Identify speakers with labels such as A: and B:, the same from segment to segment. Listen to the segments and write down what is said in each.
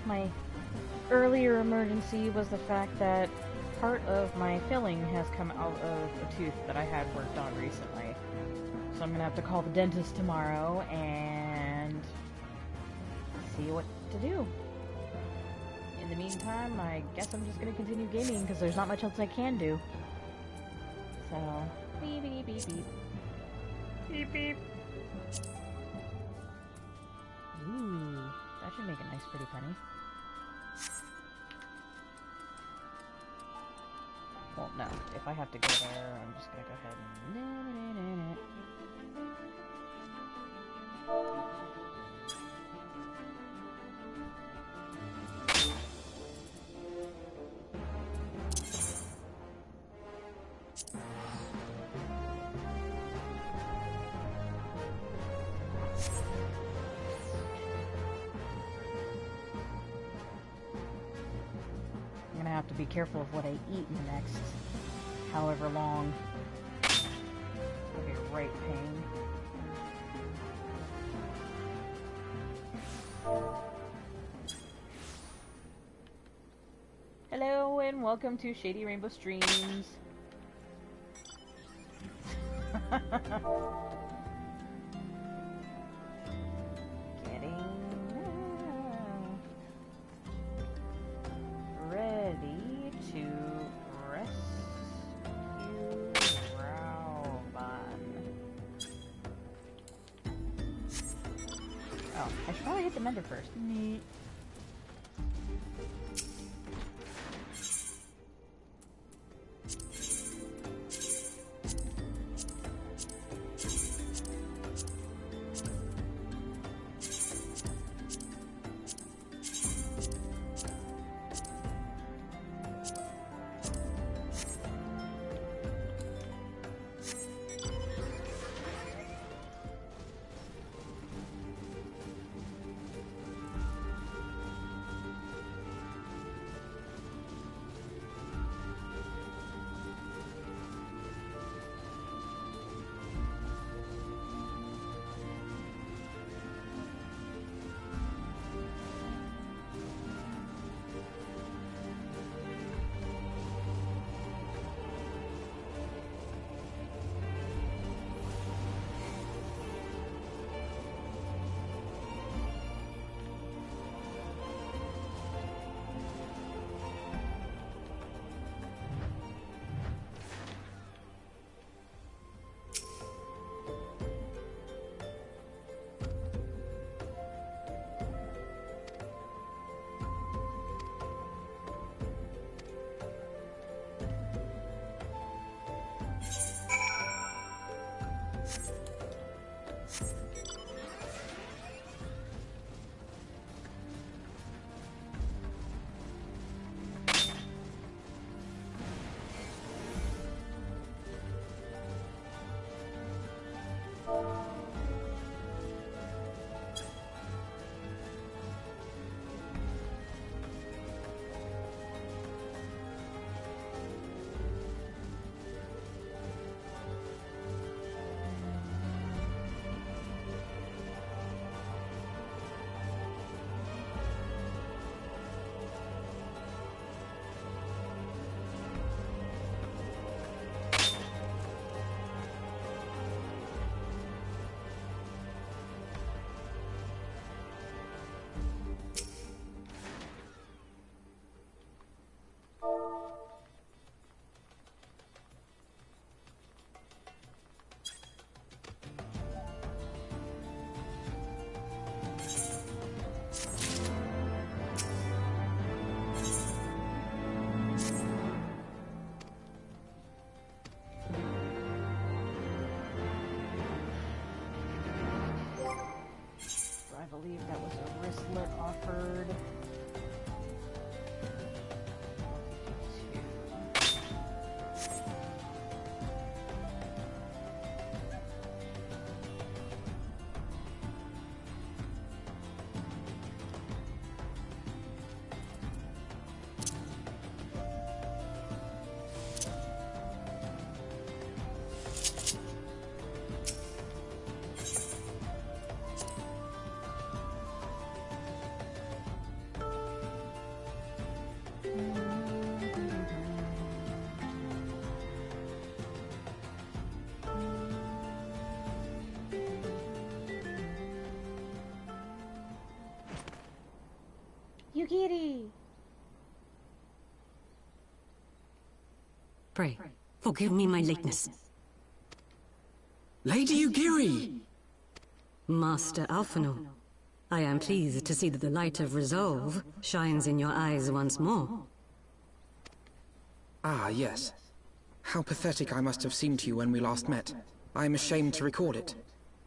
A: My earlier emergency was the fact that part of my filling has come out of a tooth that I had worked on recently. So I'm gonna have to call the dentist tomorrow and see what to do. In the meantime, I guess I'm just gonna continue gaming because there's not much else I can do. So, beep beep beep beep. Beep beep. Ooh, that should make a nice pretty penny. Well, no. If I have to go there, I'm just gonna go ahead and... I'm gonna have to be careful of what I eat in the next however long. It'll be a right pain. Hello and welcome to Shady Rainbow Streams. Ready to rescue Rauban. Oh, I should probably hit the mender first. Neat. believe that was a wristlet offered. Yugiri!
B: Pray, forgive me my lateness.
C: Lady Ugiri!
B: Master Alphino, I am pleased to see that the light of resolve shines in your eyes once more.
C: Ah, yes. How pathetic I must have seemed to you when we last met. I am ashamed to record it.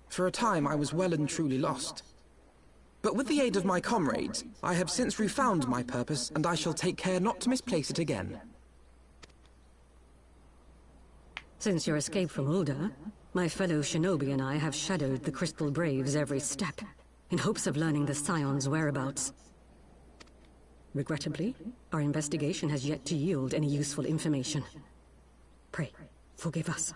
C: For a time I was well and truly lost. But with the aid of my comrades, I have since refound my purpose, and I shall take care not to misplace it again.
B: Since your escape from Ulda, my fellow shinobi and I have shadowed the Crystal Braves every step, in hopes of learning the Scion's whereabouts. Regrettably, our investigation has yet to yield any useful information. Pray, forgive us.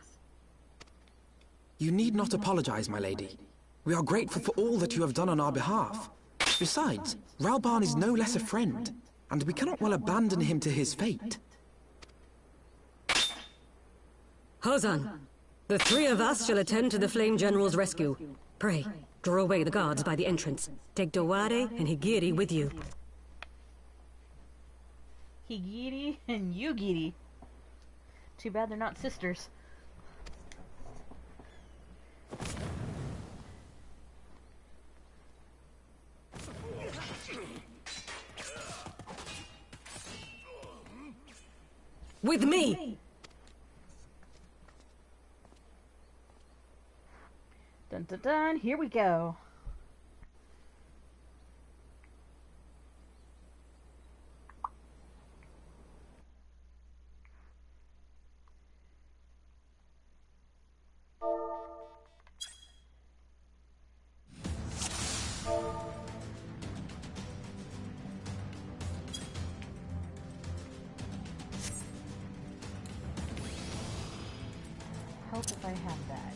C: You need not apologize, my lady. We are grateful for all that you have done on our behalf. Besides, Rauban is no less a friend, and we cannot well abandon him to his fate.
B: Hozan, the three of us shall attend to the Flame General's rescue. Pray, draw away the guards by the entrance. Take Dowade and Higiri with you.
A: Higiri and Yugiri. Too bad they're not sisters.
B: With me!
A: Dun dun dun, here we go. Help if I have that.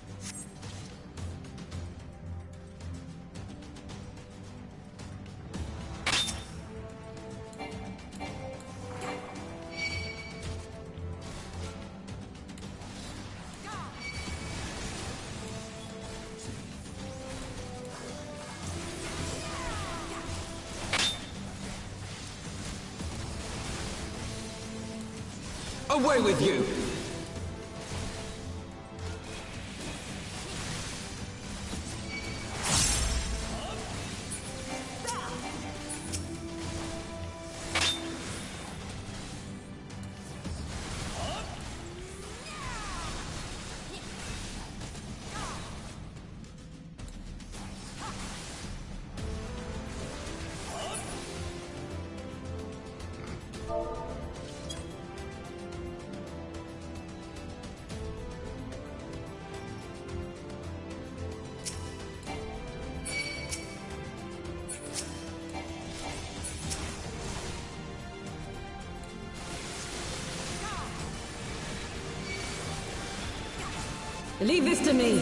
C: Away with you!
B: Leave this to me!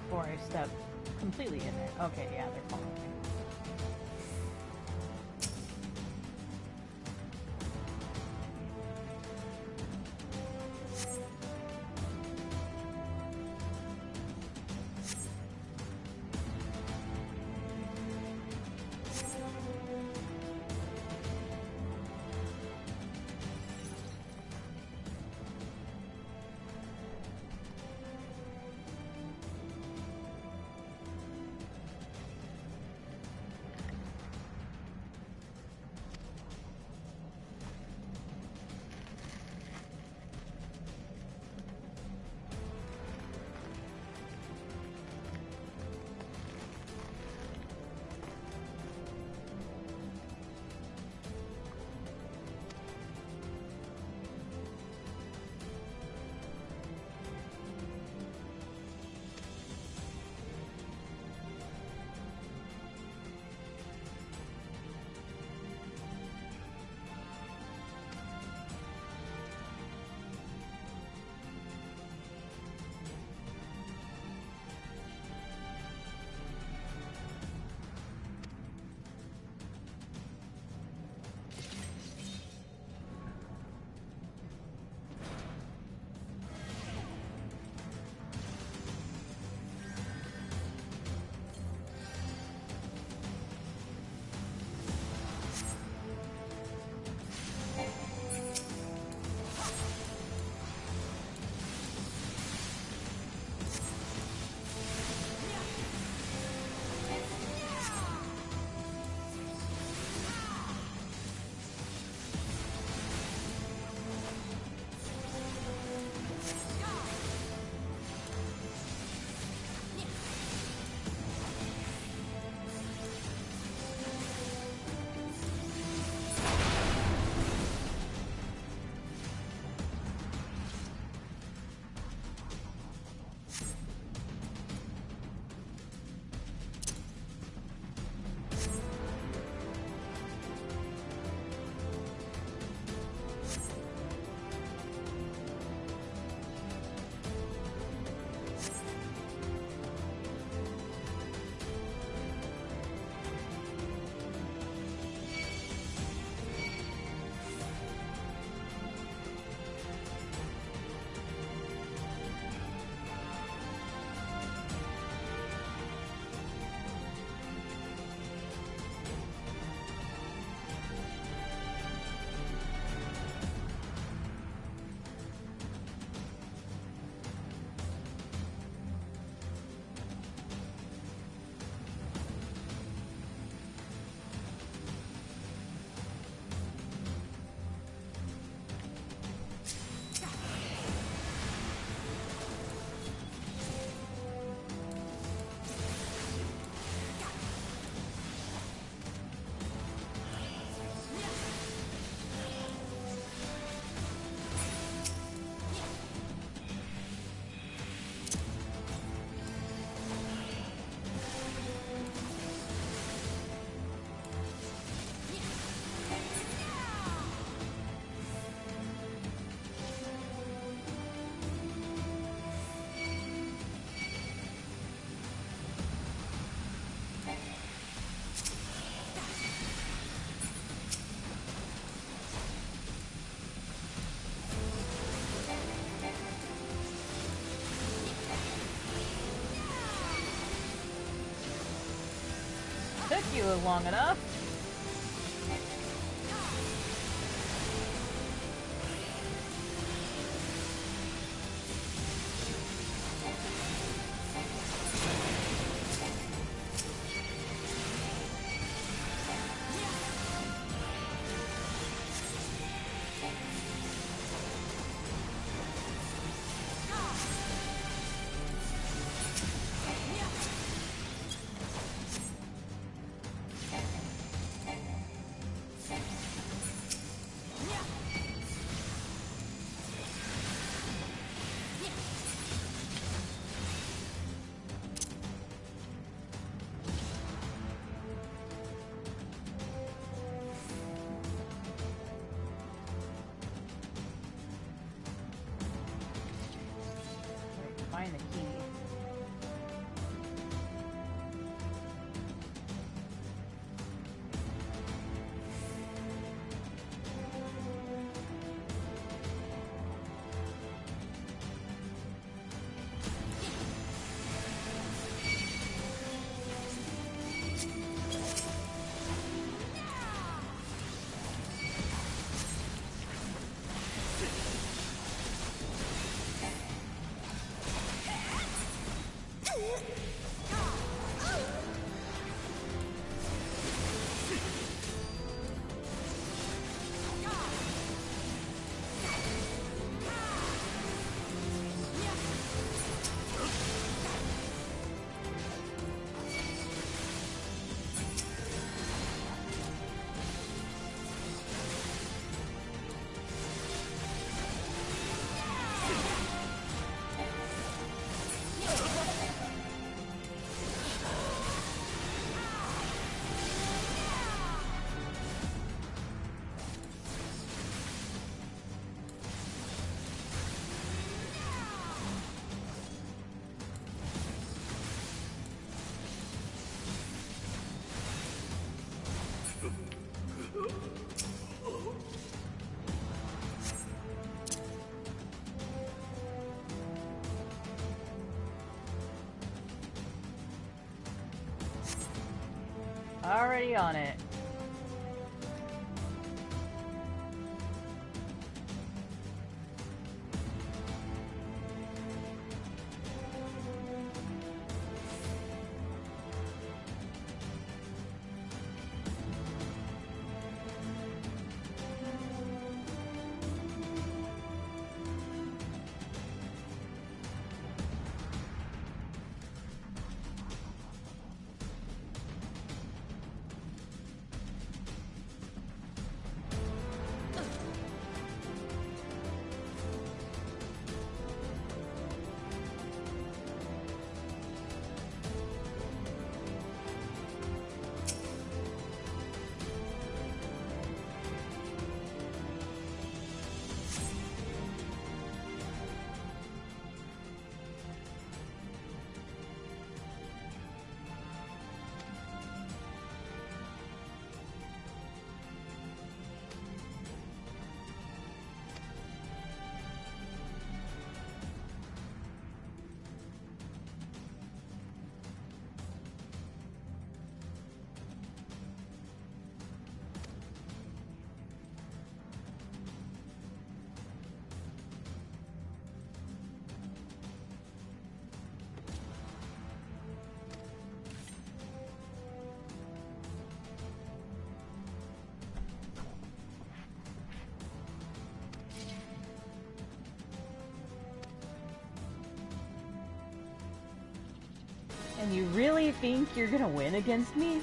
A: Before I step completely in there. Okay, yeah, they're following me. You live long enough. Find the key. Already on it. And you really think you're gonna win against me?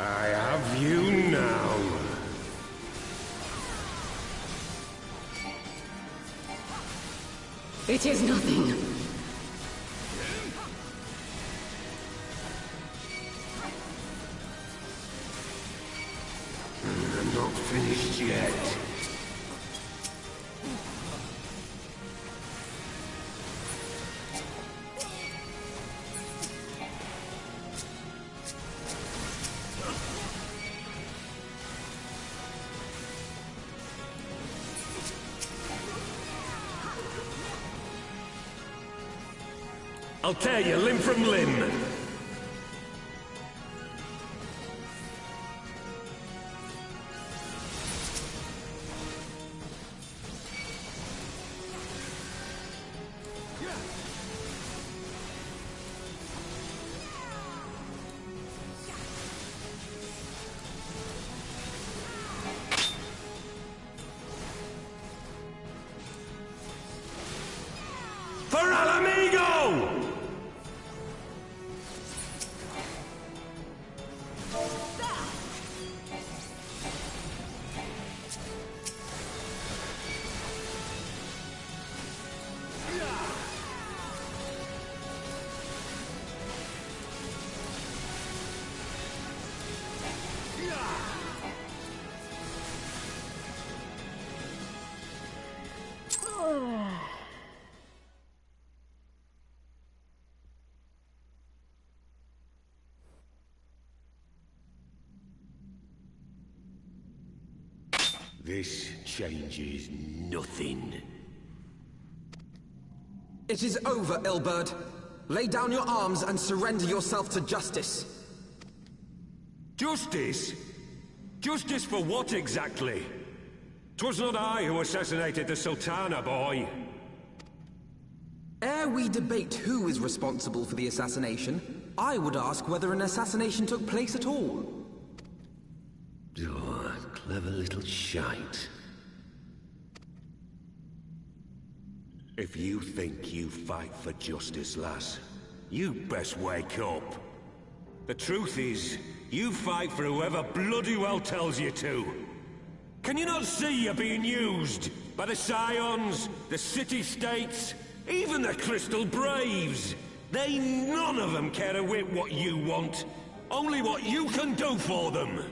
D: I have you now.
B: It is nothing.
D: I'll tear you limb from limb. This changes nothing.
C: It is over, Ilberd. Lay down your arms and surrender yourself to justice.
D: Justice? Justice for what exactly? 'Twas not I who assassinated the Sultana, boy.
C: Ere we debate who is responsible for the assassination, I would ask whether an assassination took place at all.
D: Oh, clever little shite. If you think you fight for justice, lass, you best wake up. The truth is, you fight for whoever bloody well tells you to. Can you not see you're being used by the Scions, the City-States, even the Crystal Braves? They none of them care a whit what you want, only what you can do for them.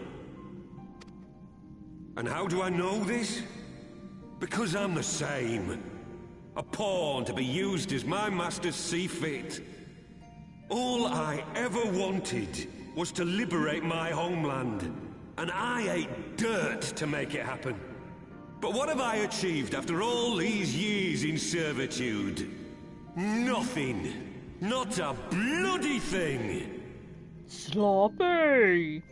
D: And how do I know this? Because I'm the same. A pawn to be used as my masters see fit. All I ever wanted was to liberate my homeland, and I ate dirt to make it happen. But what have I achieved after all these years in servitude? Nothing. Not a bloody thing.
A: Sloppy!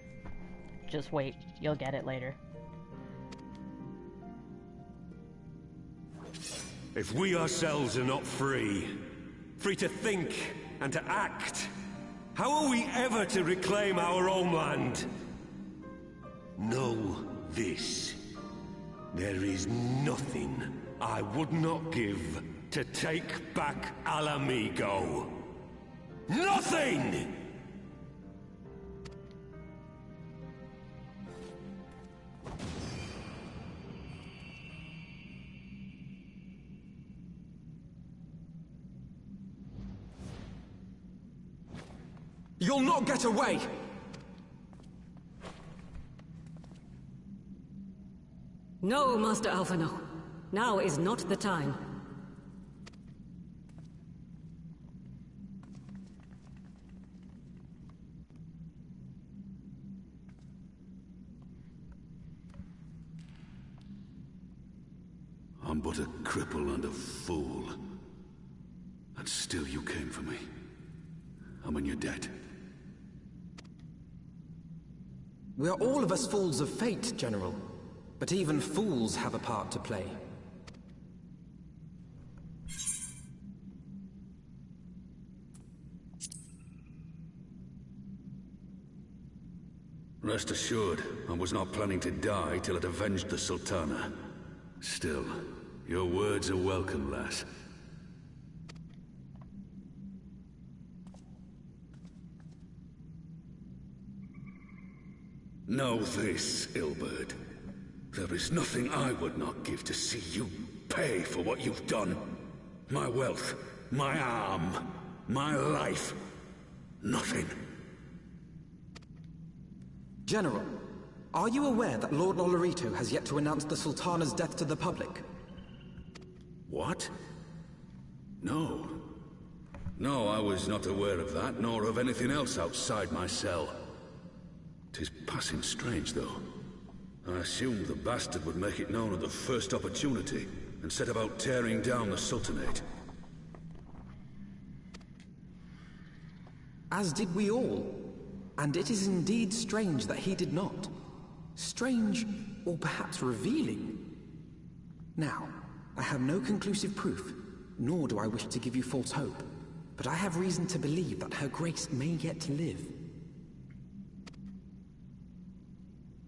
A: Just wait, you'll get it later.
D: If we ourselves are not free, free to think and to act, how are we ever to reclaim our homeland? Know this. There is nothing I would not give to take back Alamigo. Nothing!
C: You'll not get away!
B: No, Master Alphino. Now is not the time.
E: I'm but a cripple and a fool. And still you came for me. I'm in your debt.
C: We are all of us fools of fate, General. But even fools have a part to play.
E: Rest assured, I was not planning to die till I'd avenged the Sultana. Still, your words are welcome, lass. Know this, Ilberd. There is nothing I would not give to see you pay for what you've done. My wealth, my arm, my life. Nothing.
C: General, are you aware that Lord Olorito has yet to announce the Sultana's death to the public?
E: What? No. No, I was not aware of that, nor of anything else outside my cell. 'Tis passing strange, though. I assumed the bastard would make it known at the first opportunity, and set about tearing down the Sultanate.
C: as did we all. And it is indeed strange that he did not. Strange, or perhaps revealing. Now, I have no conclusive proof, nor do I wish to give you false hope, but I have reason to believe that Her Grace may yet live.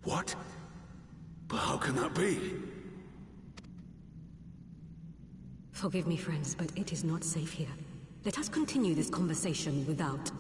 E: What? But how can that be?
B: Forgive me, friends, but it is not safe here. Let us continue this conversation without.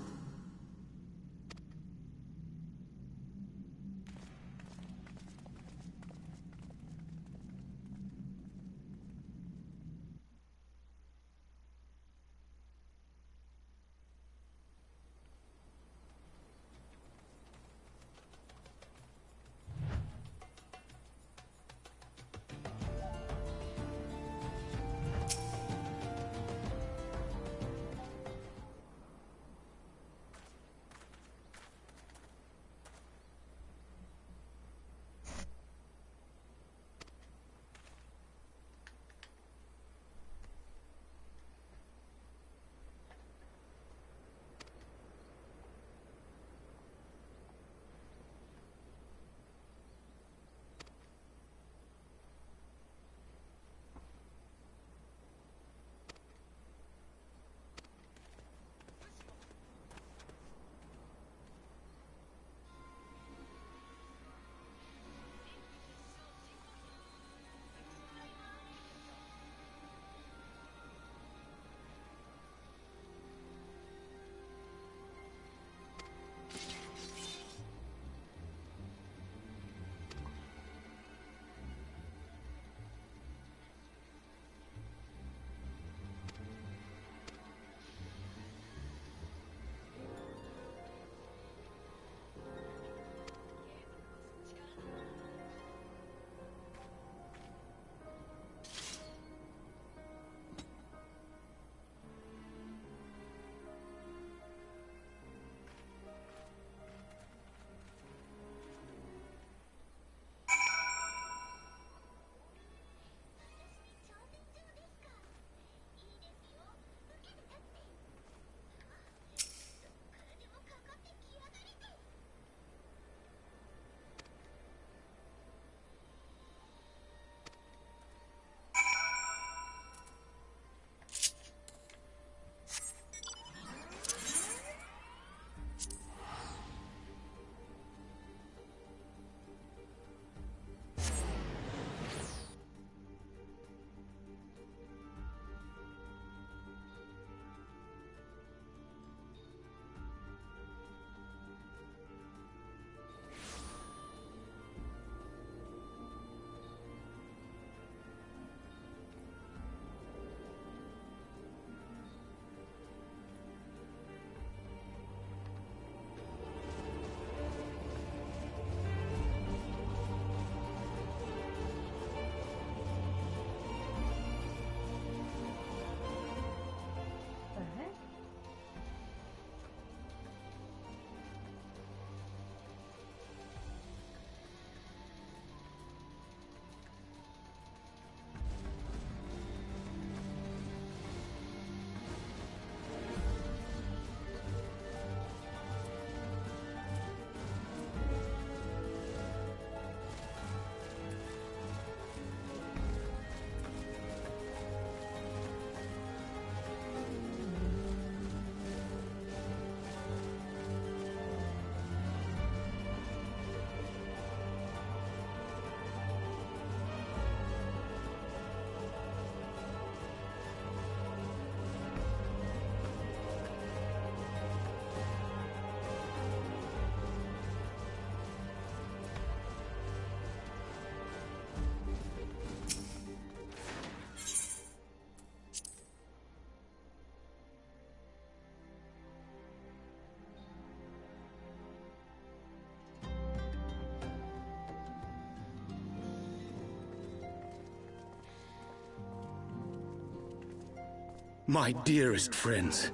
F: My dearest friends,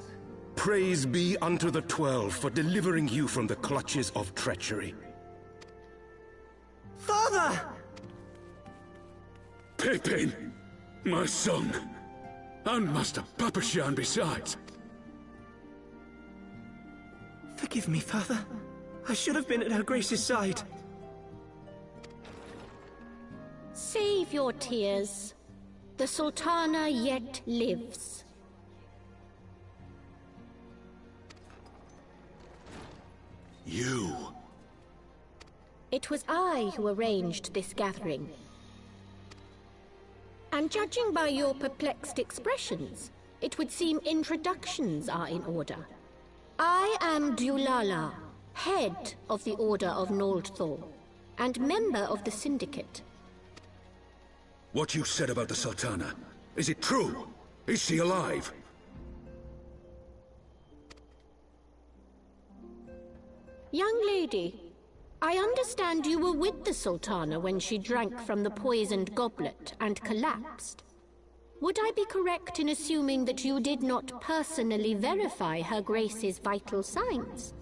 F: praise be unto the 12 for delivering you from the clutches of treachery.
C: Father!
E: Pippin, my son, and Master Papashan besides.
F: Forgive me, Father. I should have been at Her Grace's side.
G: Save your tears. The Sultana yet lives.
E: You.
G: It was I who arranged this gathering. And judging by your perplexed expressions, it would seem introductions are in order. I am Dulala, head of the Order of Noldthor, and member of the Syndicate.
E: What you said about the Sultana, is it true? Is she alive?
G: Young lady, I understand you were with the Sultana when she drank from the poisoned goblet and collapsed. Would I be correct in assuming that you did not personally verify Her Grace's vital signs?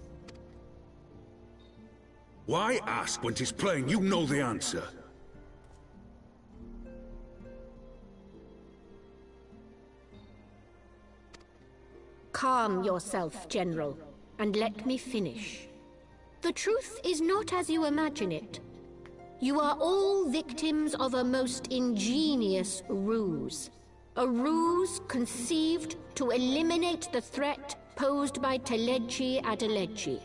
E: Why ask when 'tis plain you know the answer?
G: Calm yourself, General, and let me finish. The truth is not as you imagine it. You are all victims of a most ingenious ruse. A ruse conceived to eliminate the threat posed by Teleji Adeleji.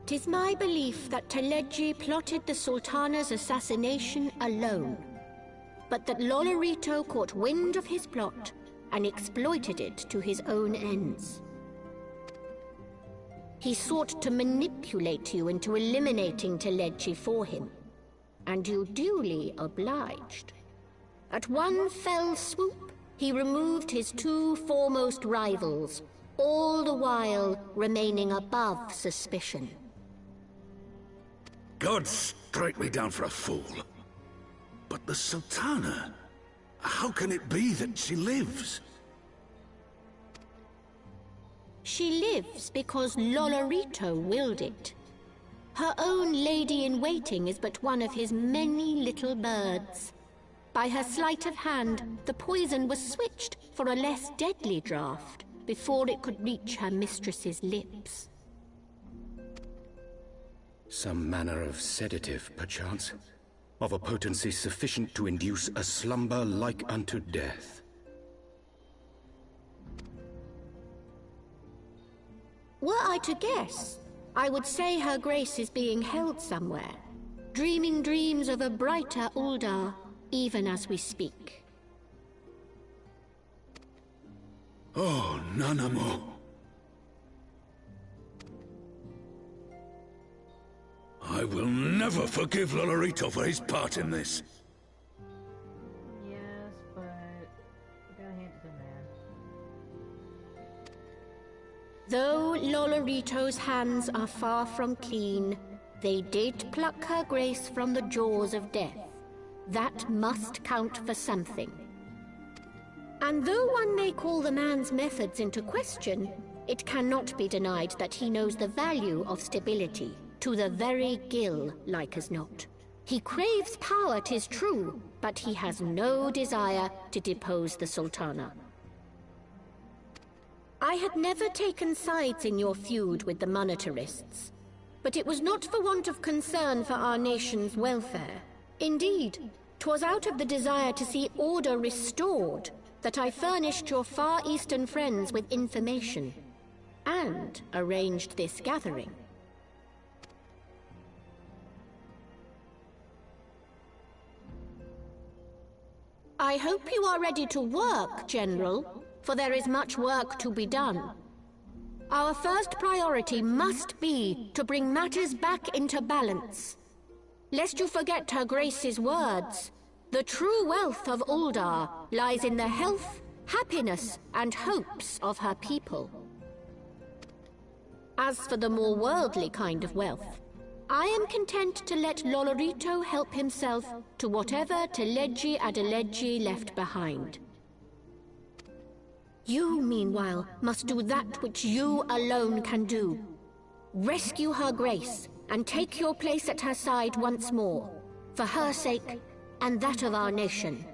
G: 'Tis my belief that Teleji plotted the Sultana's assassination alone, but that Lolorito caught wind of his plot and exploited it to his own ends. He sought to manipulate you into eliminating Teleji for him, and you duly obliged. At one fell swoop, he removed his two foremost rivals, all the while remaining above suspicion.
E: God strike me down for a fool. But the Sultana, how can it be that she lives?
G: She lives because Lolorito willed it. Her own lady-in-waiting is but one of his many little birds. By her sleight of hand, the poison was switched for a less deadly draught before it could reach her mistress's lips.
F: Some manner of sedative, perchance? Of a potency sufficient to induce a slumber like unto death.
G: Were I to guess, I would say Her Grace is being held somewhere, dreaming dreams of a brighter Uldar, even as we speak.
E: Oh, Nanamo. I will never forgive Lolorito for his part in this.
A: Yes, but you gotta hand it to man.
G: Though Lolorito's hands are far from clean, they did pluck Her Grace from the jaws of death. That must count for something. And though one may call the man's methods into question, it cannot be denied that he knows the value of stability, to the very gill, like as not. He craves power, 'tis true, but he has no desire to depose the Sultana. I had never taken sides in your feud with the monetarists, but it was not for want of concern for our nation's welfare. Indeed, 'twas out of the desire to see order restored that I furnished your Far Eastern friends with information, and arranged this gathering. I hope you are ready to work, General, for there is much work to be done. Our first priority must be to bring matters back into balance. Lest you forget Her Grace's words, the true wealth of Uldar lies in the health, happiness, and hopes of her people. As for the more worldly kind of wealth, I am content to let Lolorito help himself to whatever Teleji Adeleji left behind. You, meanwhile, must do that which you alone can do. Rescue Her Grace and take your place at her side once more, for her sake and that of our nation.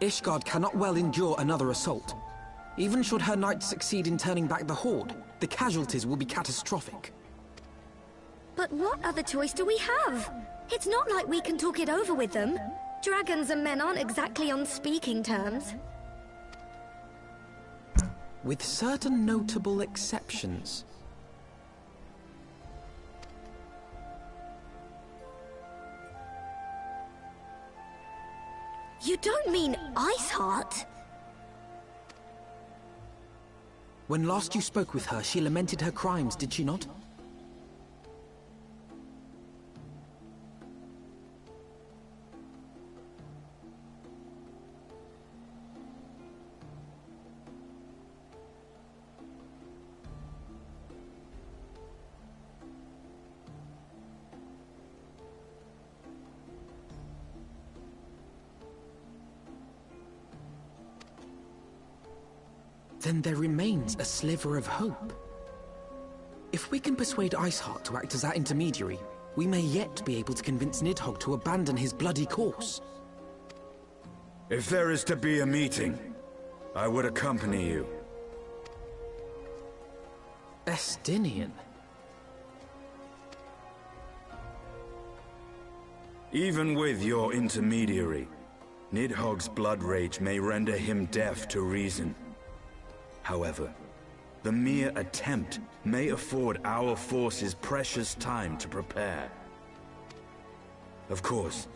C: Ishgard cannot well endure another assault. Even should her knights succeed in turning back the Horde, the casualties will be catastrophic.
H: But what other choice do we have? It's not like we can talk it over with them. Dragons and men aren't exactly on speaking terms.
C: With certain notable exceptions.
H: You don't mean Iceheart?
C: When last you spoke with her, she lamented her crimes, did she not? Then there remains a sliver of hope. If we can persuade Iceheart to act as our intermediary, we may yet be able to convince Nidhogg to abandon his bloody course.
E: If there is to be a meeting, I would accompany you.
C: Estinian.
E: Even with your intermediary, Nidhogg's blood rage may render him deaf to reason. However, the mere attempt may afford our forces precious time to prepare. Of course,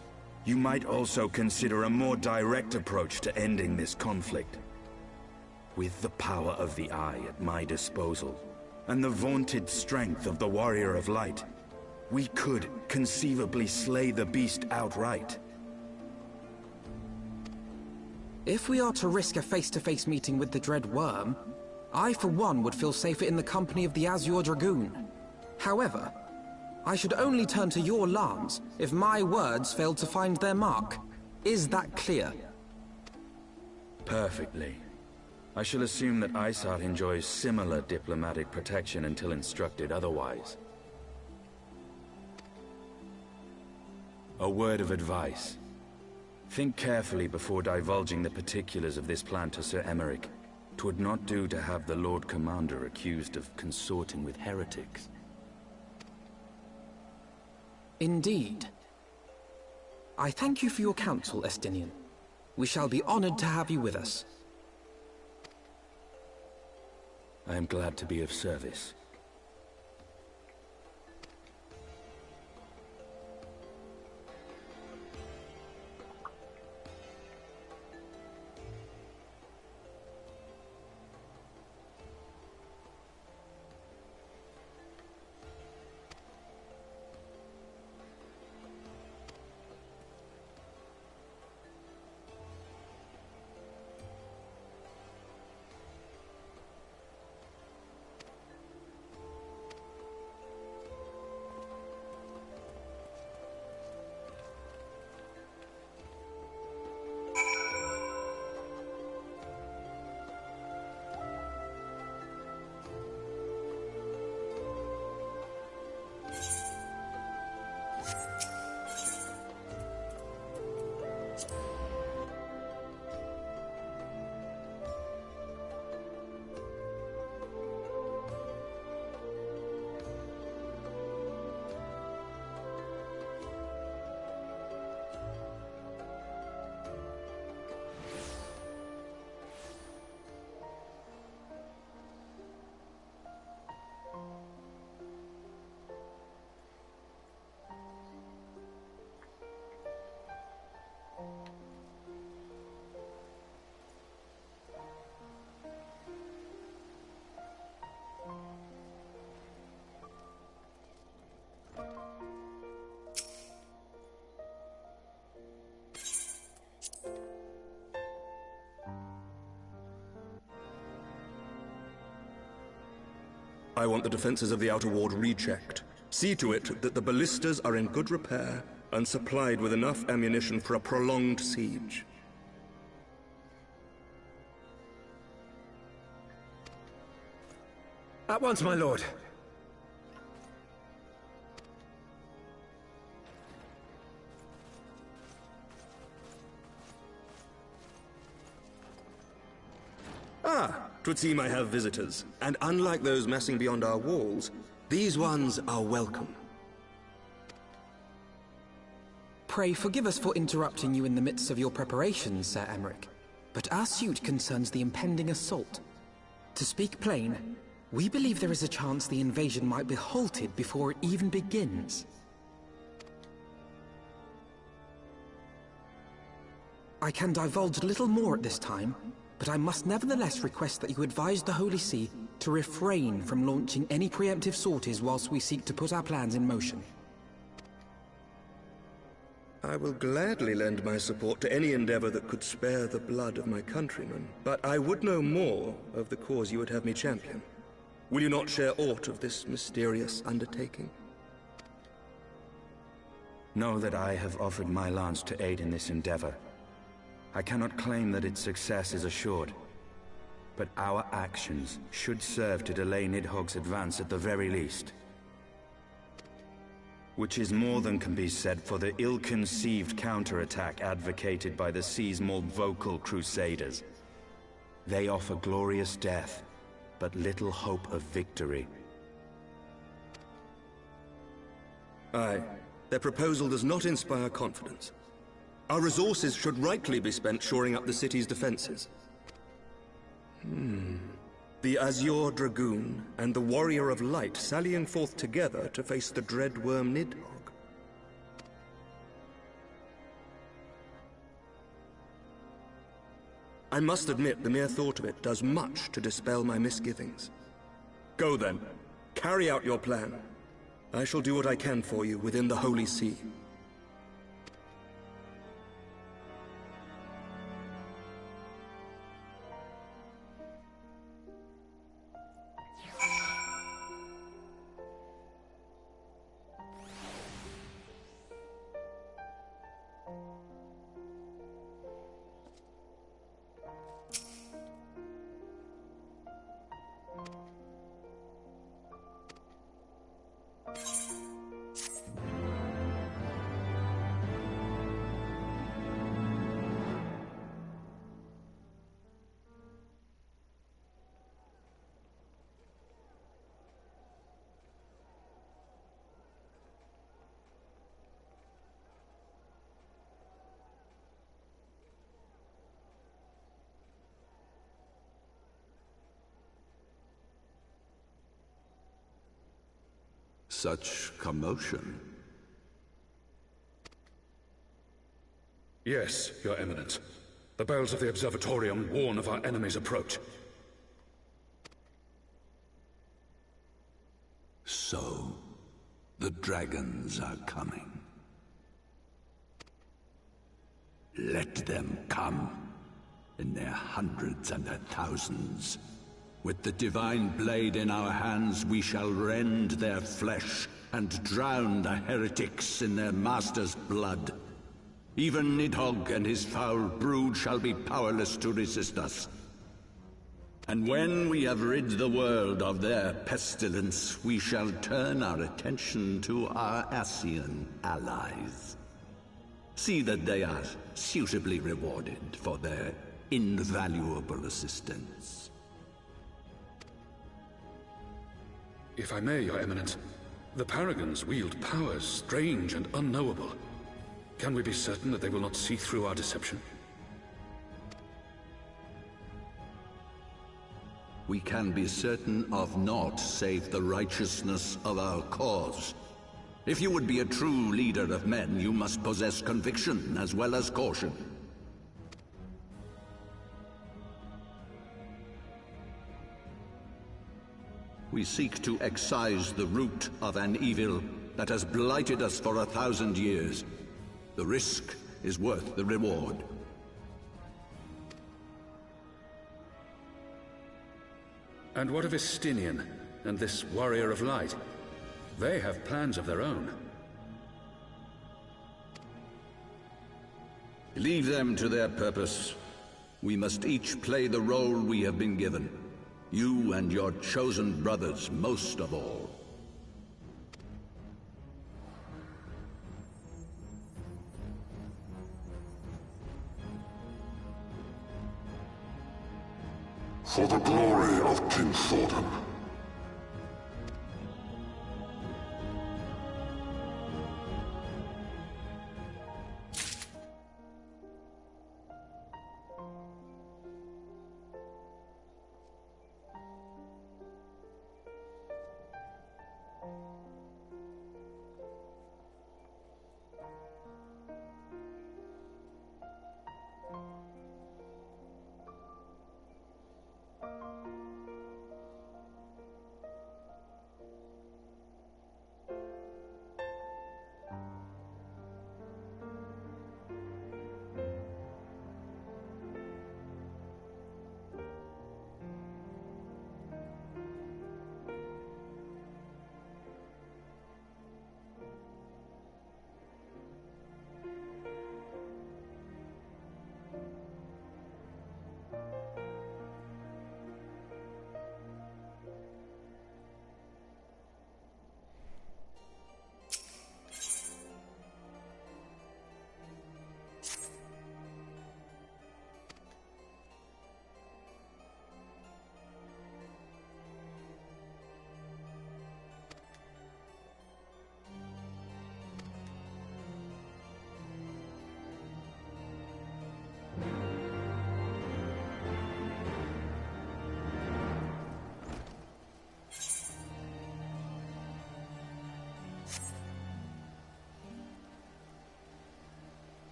E: you might also consider a more direct approach to ending this conflict. With the power of the Eye at my disposal, and the vaunted strength of the Warrior of Light, we could conceivably slay the beast outright.
C: If we are to risk a face-to-face meeting with the Dread Worm, I for one would feel safer in the company of the Azure Dragoon. However, I should only turn to your lance if my words failed to find their mark. Is that clear?
E: Perfectly. I shall assume that Iceheart enjoys similar diplomatic protection until instructed otherwise. A word of advice. Think carefully before divulging the particulars of this plan to Sir Emeric. 'Twould not do to have the Lord Commander accused of consorting with heretics.
C: Indeed. I thank you for your counsel, Estinian. We shall be honored to have you with us.
E: I am glad to be of service.
F: I want the defenses of the Outer Ward rechecked. See to it that the ballistas are in good repair and supplied with enough ammunition for a prolonged siege.
I: At once, my lord.
F: 'Twould seem I have visitors, and unlike those massing beyond our walls, these ones are welcome.
C: Pray forgive us for interrupting you in the midst of your preparations, Sir Emmerich, but our suit concerns the impending assault. To speak plain, we believe there is a chance the invasion might be halted before it even begins. I can divulge little more at this time, but I must nevertheless request that you advise the Holy See to refrain from launching any preemptive sorties whilst we seek to put our plans in motion.
F: I will gladly lend my support to any endeavor that could spare the blood of my countrymen, but I would know more of the cause you would have me champion. Will you not share aught of this mysterious undertaking?
I: Know that I have offered my lance to aid in this endeavor. I cannot claim that its success is assured, but our actions should serve to delay Nidhogg's advance at the very least. Which is more than can be said for the ill-conceived counterattack advocated by the sea's more vocal crusaders. They offer glorious death, but little hope of victory.
F: Aye, their proposal does not inspire confidence. Our resources should rightly be spent shoring up the city's defenses. The Azure Dragoon and the Warrior of Light sallying forth together to face the dread worm Nidhogg. I must admit the mere thought of it does much to dispel my misgivings. Go then, carry out your plan. I shall do what I can for you within the Holy See.
E: Such commotion.
J: Yes, Your Eminence. The bells of the Observatorium warn of our enemy's approach.
E: So, the dragons are coming. Let them come, in their hundreds and their thousands. With the divine blade in our hands, we shall rend their flesh and drown the heretics in their master's blood. Even Nidhogg and his foul brood shall be powerless to resist us. And when we have rid the world of their pestilence, we shall turn our attention to our Ascian allies. See that they are suitably rewarded for their invaluable assistance.
J: If I may, Your Eminence, the Paragons wield powers strange and unknowable. Can we be certain that they will not see through our deception?
E: We can be certain of naught save the righteousness of our cause. If you would be a true leader of men, you must possess conviction as well as caution. We seek to excise the root of an evil that has blighted us for 1,000 years. The risk is worth the reward.
J: And what of Estinian and this Warrior of Light? They have plans of their own.
E: Leave them to their purpose. We must each play the role we have been given. You and your chosen brothers most of all.
K: For the glory of King Thornton.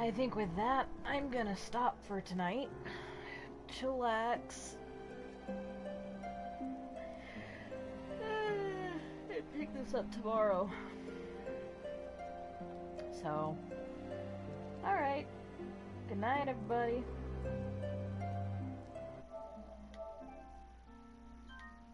A: I think with that, I'm gonna stop for tonight. Chillax. And pick this up tomorrow. So, alright. Good night, everybody.